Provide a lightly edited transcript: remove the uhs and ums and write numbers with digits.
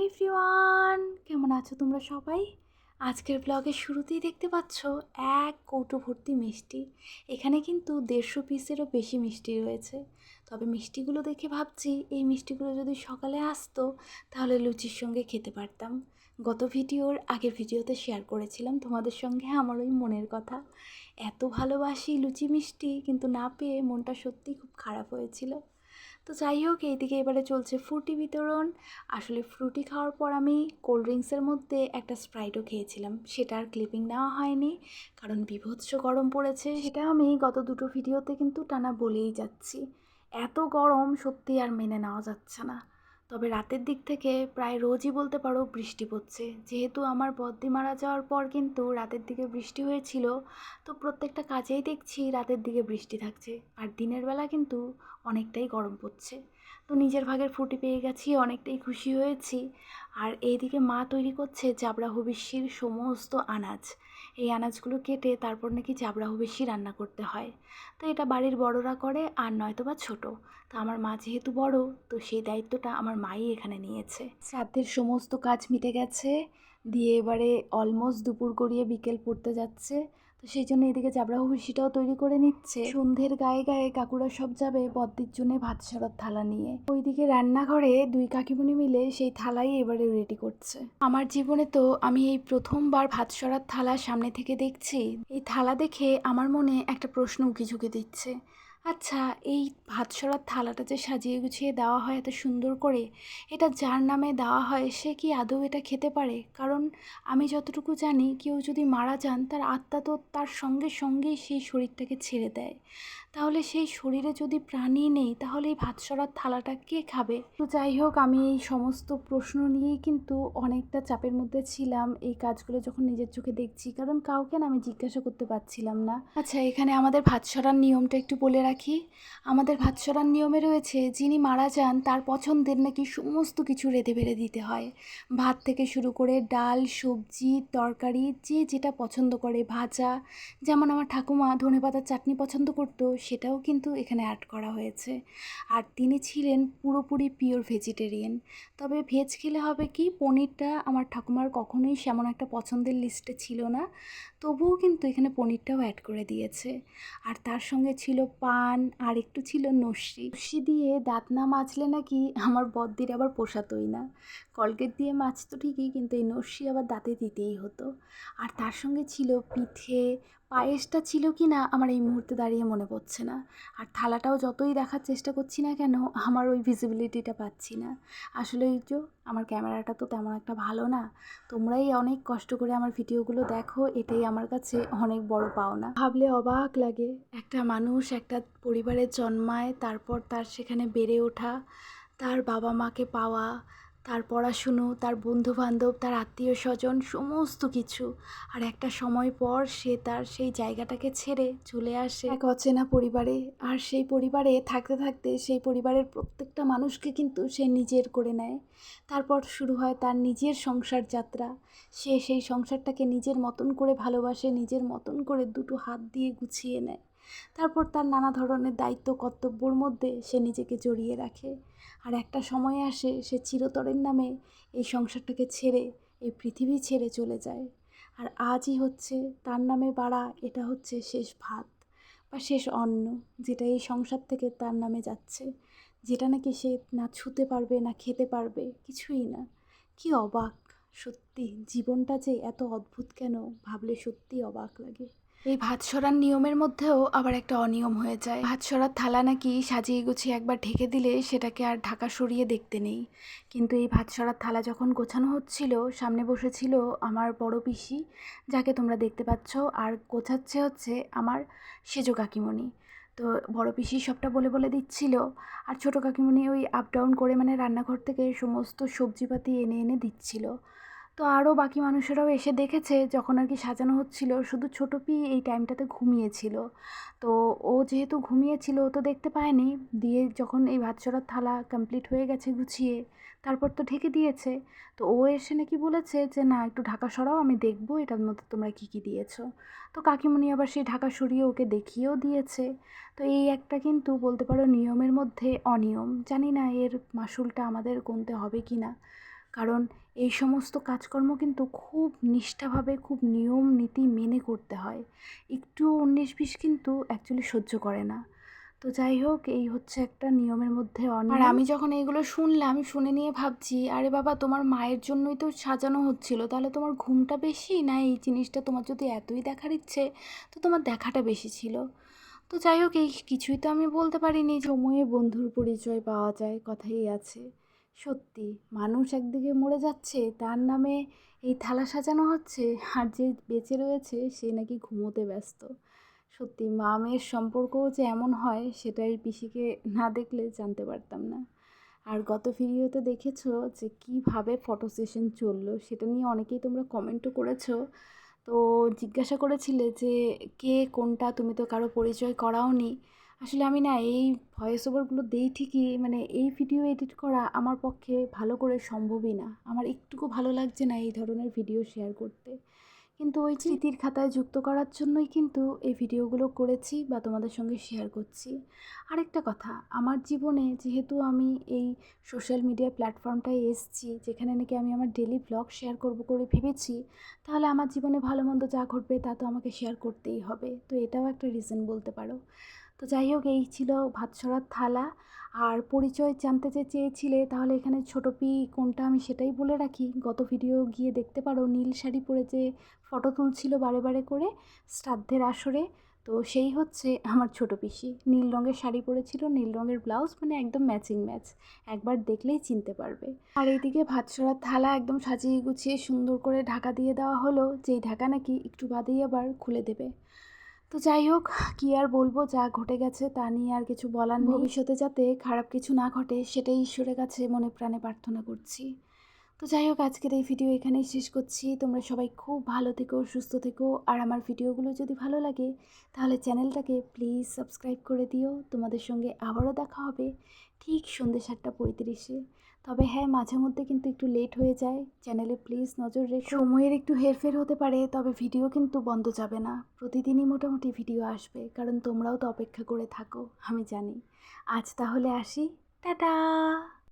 Everyone, কেমন আছো তোমরা সবাই? আজকের ব্লগের শুরুতেই দেখতে পাচ্ছ এক কৌটো ভর্তি মিষ্টি। এখানে কিন্তু 150 পিসেরও বেশি মিষ্টি রয়েছে। তবে মিষ্টিগুলো দেখে ভাবছি এই মিষ্টিগুলো যদি সকালে আসতো তাহলে লুচির সঙ্গে খেতে পারতাম। আগের ভিডিওতে শেয়ার করেছিলাম তোমাদের সঙ্গে আমার ওই মনের কথা। এত ভালোবাসি লুচি মিষ্টি, কিন্তু না পেয়ে মনটা সত্যিই খুব খারাপ হয়েছিল। তো যাই হোক, এইদিকে এবারে চলছে ফ্রুটি বিতরণ। আসলে ফ্রুটি খাওয়ার পর আমি কোল্ড ড্রিঙ্কসের মধ্যে একটা স্প্রাইটও খেয়েছিলাম, সেটার ক্লিপিং নেওয়া হয়নি কারণ বীভৎস গরম পড়েছে। সেটা আমি গত দুটো ভিডিওতে কিন্তু টানা বলেই যাচ্ছি, এত গরম সত্যি আর মেনে নেওয়া যাচ্ছে না। তবে রাতের দিক থেকে প্রায় রোজই বলতে পারো বৃষ্টি পড়ছে। যেহেতু আমার বদ্দি মারা যাওয়ার পর কিন্তু রাতের দিকে বৃষ্টি হয়েছিল, তো প্রত্যেকটা কাজেই দেখছি রাতের দিকে বৃষ্টি থাকছে, আর দিনের বেলা কিন্তু অনেকটাই গরম পড়ছে। তো নিজের ভাগের ফ্রুটি পেয়ে গেছি, অনেকটাই খুশি হয়েছি। আর এইদিকে মা তৈরি করছে চাবড়া হবিষ্যির সমস্ত আনাজ। এই আনাজগুলো কেটে তারপর নাকি চাবড়া হবিষ্যি রান্না করতে হয়। তো এটা বাড়ির বড়রা করে, আর নয়তো বা ছোটো। তো আমার মা যেহেতু বড়, তো সেই দায়িত্বটা আমার মাই এখানে নিয়েছে। শ্রাদ্ধের সমস্ত কাজ মিটে গেছে, দিয়ে এবারে অলমোস্ট দুপুর গড়িয়ে বিকেল পড়তে যাচ্ছে। তো সেই জন্য এদিকে চাবড়া হবিষ্যিটাও তৈরি করে নিচ্ছে। সন্ধ্যের গায়ে গায়ে কাকুরা সব যাবে বদ্দির জন্য ভাত সারার থালা নিয়ে। ওইদিকে রান্নাঘরে দুই কাকিমণি মিলে সেই থালাই এবারে রেডি করছে। আমার জীবনে তো আমি এই প্রথমবার ভাত সরার থালা সামনে থেকে দেখছি। এই থালা দেখে আমার মনে একটা প্রশ্ন উকিঝুঁকি দিচ্ছে। আচ্ছা, এই ভাত সরার থালাটা যে সাজিয়ে গুছিয়ে দেওয়া হয় এত সুন্দর করে, এটা যার নামে দেওয়া হয় সে কি আদৌ এটা খেতে পারে? কারণ আমি যতটুকু জানি, কেউ যদি মারা যান তার আত্মা তো তার সঙ্গে সঙ্গেই সেই শরীরটাকে ছেড়ে দেয়। তাহলে সেই শরীরে যদি প্রাণই নেই, তাহলে এই ভাত সরার থালাটা কে খাবে? তো যাই হোক, আমি এই সমস্ত প্রশ্ন নিয়েই কিন্তু অনেকটা চাপের মধ্যে ছিলাম এই কাজগুলো যখন নিজের চোখে দেখছি, কারণ কাউকে না আমি জিজ্ঞাসা করতে পারছিলাম না। আচ্ছা, এখানে আমাদের ভাত সরার নিয়মটা একটু বলে রাখি। আমাদের ভাত সরার নিয়মে রয়েছে, যিনি মারা যান তার পছন্দের নাকি সমস্ত কিছু রেঁধে বেড়ে দিতে হয়। ভাত থেকে শুরু করে ডাল, সবজি, তরকারি, যে যেটা পছন্দ করে, ভাজা। যেমন আমার ঠাকুমা ধনেপাতার চাটনি পছন্দ করতো, সেটাও কিন্তু এখানে অ্যাড করা হয়েছে। আর তিনি ছিলেন পুরোপুরি পিওর ভেজিটেরিয়ান। তবে ভেজ খেলে হবে কি, পনিরটা আমার ঠাকুমার কখনোই সেমন একটা পছন্দের লিস্টে ছিল না, তবুও কিন্তু এখানে পনিরটাও অ্যাড করে দিয়েছে। আর তার সঙ্গে ছিল পান, আর একটু ছিল নস্যি। নস্যি দিয়ে দাঁত না মাজলে নাকি আমার বদ্দির আবার পোষাতই না। কলগেট দিয়ে মাজতো ঠিকই, কিন্তু এই নস্যি আবার দাঁতে দিতেই হতো। আর তার সঙ্গে ছিল পিঠে, পায়েসটা ছিল কি না আমার এই মুহূর্তে দাঁড়িয়ে মনে পড়ছে না। আর থালাটাও যতই দেখার চেষ্টা করছি না কেন, আমার ওই ভিজিবিলিটিটা পাচ্ছি না। আসলে এই যে আমার ক্যামেরাটা তো তেমন একটা ভালো না, তোমরাই অনেক কষ্ট করে আমার ভিডিওগুলো দেখো, এটাই আমার কাছে অনেক বড় পাওনা। ভাবলে অবাক লাগে, একটা মানুষ একটা পরিবারে জন্মায়, তারপর তার সেখানে বেড়ে ওঠা, তার বাবা মাকে পাওয়া, তার পড়াশুনো, তার বন্ধুবান্ধব, তার আত্মীয় স্বজন, সমস্ত কিছু। আর একটা সময় পর সে তার সেই জায়গাটাকে ছেড়ে চলে আসে এক অচেনা পরিবারে। আর সেই পরিবারে থাকতে থাকতে সেই পরিবারের প্রত্যেকটা মানুষকে কিন্তু সে নিজের করে নেয়। তারপর শুরু হয় তার নিজের সংসার যাত্রা। সে সেই সংসারটাকে নিজের মতন করে ভালোবাসে, নিজের মতন করে দুটো হাত দিয়ে গুছিয়ে নেয়। তারপর তার নানা ধরনের দায়িত্ব কর্তব্যর মধ্যে সে নিজেকে জড়িয়ে রাখে। আর একটা সময় আসে, সে চিরতরের নামে এই সংসারটাকে ছেড়ে, এই পৃথিবী ছেড়ে চলে যায়। আর আজই হচ্ছে তার নামে বাড়া, এটা হচ্ছে শেষ ভাত বা শেষ অন্ন, যেটা এই সংসার থেকে তার নামে যাচ্ছে, যেটা নাকি সে না ছুঁতে পারবে না খেতে পারবে, কিছুই না। কি অবাক! সত্যি জীবনটা যে এত অদ্ভুত কেন, ভাবলে সত্যি অবাক লাগে। এই ভাত সরার নিয়মের মধ্যেও আবার একটা অনিয়ম হয়ে যায়। ভাত সরার থালা নাকি সাজিয়ে গুছিয়ে একবার ঢেকে দিলে সেটাকে আর ঢাকা সরিয়ে দেখতে নেই। কিন্তু এই ভাত সরার থালা যখন গোছানো হচ্ছিল, সামনে বসেছিল আমার বড় পিসি, যাকে তোমরা দেখতে পাচ্ছ, আর গোছাচ্ছে হচ্ছে আমার সেজো কাকিমণি। তো বড় পিসি সবটা বলে বলে দিচ্ছিল, আর ছোটো কাকিমণি ওই আপ ডাউন করে মানে রান্নাঘর থেকে সমস্ত সবজিপাতি এনে এনে দিচ্ছিল। তো আরও বাকি মানুষেরাও এসে দেখেছে যখন আর কি সাজানো হচ্ছিল, শুধু ছোটো পি এই টাইমটাতে ঘুমিয়েছিল। তো ও যেহেতু ঘুমিয়েছিল, ও তো দেখতে পায়নি। দিয়ে যখন এই ভাত সরার থালা কমপ্লিট হয়ে গেছে গুছিয়ে, তারপর তো ঢেকে দিয়েছে। তো ও এসে নাকি বলেছে যে না, একটু ঢাকা সরাও, আমি দেখবো এটার মধ্যে তোমরা কী কী দিয়েছো। তো কাকিমণি আবার সেই ঢাকা সরিয়ে ওকে দেখিয়েও দিয়েছে। তো এই একটা কিন্তু বলতে পারো নিয়মের মধ্যে অনিয়ম। জানি না এর মাসুলটা আমাদের গুনতে হবে কি না। কারণ এই সমস্ত কাজকর্ম কিন্তু খুব নিষ্ঠাভাবে, খুব নিয়ম নীতি মেনে করতে হয়। একটু 19-20 কিন্তু অ্যাকচুয়ালি সহ্য করে না। তো যাই হোক, এই হচ্ছে একটা নিয়মের মধ্যে অনিয়ম। আর আমি যখন এইগুলো শুনলাম, শুনে নিয়ে ভাবছি, আরে বাবা, তোমার মায়ের জন্যই তো সাজানো হচ্ছিল, তাহলে তোমার ঘুমটা বেশি, না এই জিনিসটা তোমার যদি এতই দেখার ইচ্ছে, তো তোমার দেখাটা বেশি ছিল। তো যাই হোক, এই কিছুই তো আমি বলতে পারিনি। সময়ে বন্ধুর পরিচয় পাওয়া যায়, কথাই আছে। সত্যি, মানুষ একদিকে মরে যাচ্ছে, তার নামে এই থালা সাজানো হচ্ছে, আর যে বেঁচে রয়েছে সে নাকি ঘুমোতে ব্যস্ত। সত্যি, মা মেয়ের সম্পর্কও যে এমন হয়, সেটাই পিসিকে না দেখলে জানতে পারতাম না। আর গত ভিডিওতে দেখেছো যে কীভাবে ফটো সেশন চললো, সেটা নিয়ে অনেকেই তোমরা কমেন্টও করেছো। তো জিজ্ঞাসা করেছিলে যে কে কোনটা, তুমি তো কারো পরিচয় করাওনি। আসলে আমি না এই ভয়েস ওভারগুলো দেই ঠিকই, মানে এই ভিডিও এডিট করা আমার পক্ষে ভালো করে সম্ভবই না। আমার একটুকু ভালো লাগছে না এই ধরনের ভিডিও শেয়ার করতে। কিন্তু ওই স্মৃতির খাতায় যুক্ত করার জন্যই কিন্তু এই ভিডিওগুলো করেছি বা তোমাদের সঙ্গে শেয়ার করছি। আরেকটা কথা, আমার জীবনে যেহেতু আমি এই সোশ্যাল মিডিয়া প্ল্যাটফর্মটায় এসেছি, যেখানে নাকি আমি আমার ডেলি ব্লগ শেয়ার করবো করে ভেবেছি, তাহলে আমার জীবনে ভালো মন্দ যা ঘটবে তা তো আমাকে শেয়ার করতেই হবে। তো এটাও একটা রিজন বলতে পারো। তো যাই হোক, এই ছিল ভাত ছড়ার থালা। আর পরিচয় জানতে চেয়েছিলে, তাহলে এখানে ছোটো পি কোনটা আমি সেটাই বলে রাখি। গত ভিডিও গিয়ে দেখতে পারো, নীল শাড়ি পরে যে ফটো তুলছিল বারে বারে করে শ্রাদ্ধের আসরে, তো সেই হচ্ছে আমার ছোটো পিসি। নীল রঙের শাড়ি পরেছিল, নীল রঙের ব্লাউজ, মানে একদম ম্যাচিং ম্যাচ, একবার দেখলেই চিনতে পারবে। আর এইদিকে ভাত ছড়ার থালা একদম সাজিয়ে গুছিয়ে সুন্দর করে ঢাকা দিয়ে দেওয়া হলো, যেই ঢাকা নাকি একটু বাদেই আবার খুলে দেবে। তো যাই হোক, কী আর বলবো, যা ঘটে গেছে তা নিয়ে আর কিছু বলার নেই। ভবিষ্যতে যাতে খারাপ কিছু না ঘটে, সেটাই ঈশ্বরের কাছে মনে প্রাণে প্রার্থনা করছি। তো যাই হোক, আজকের এই ভিডিও এখানেই শেষ করছি। তোমরা সবাই খুব ভালো থেকো, সুস্থ থেকো। আর আমার ভিডিওগুলো যদি ভালো লাগে, তাহলে চ্যানেলটাকে প্লিজ সাবস্ক্রাইব করে দিও। তোমাদের সঙ্গে আবারও দেখা হবে ঠিক সন্ধ্যে 7:35-এ। তবে হ্যাঁ, মাঝে মধ্যে কিন্তু একটু লেট হয়ে যায়। চ্যানেলে প্লিজ নজর রেখো। সময়ের একটু হেরফের হতে পারে, তবে ভিডিও কিন্তু বন্ধ যাবে না। প্রতিদিনই মোটামুটি ভিডিও আসবে, কারণ তোমরাও তো অপেক্ষা করে থাকো, আমি জানি। আজ তাহলে আসি, টাটা।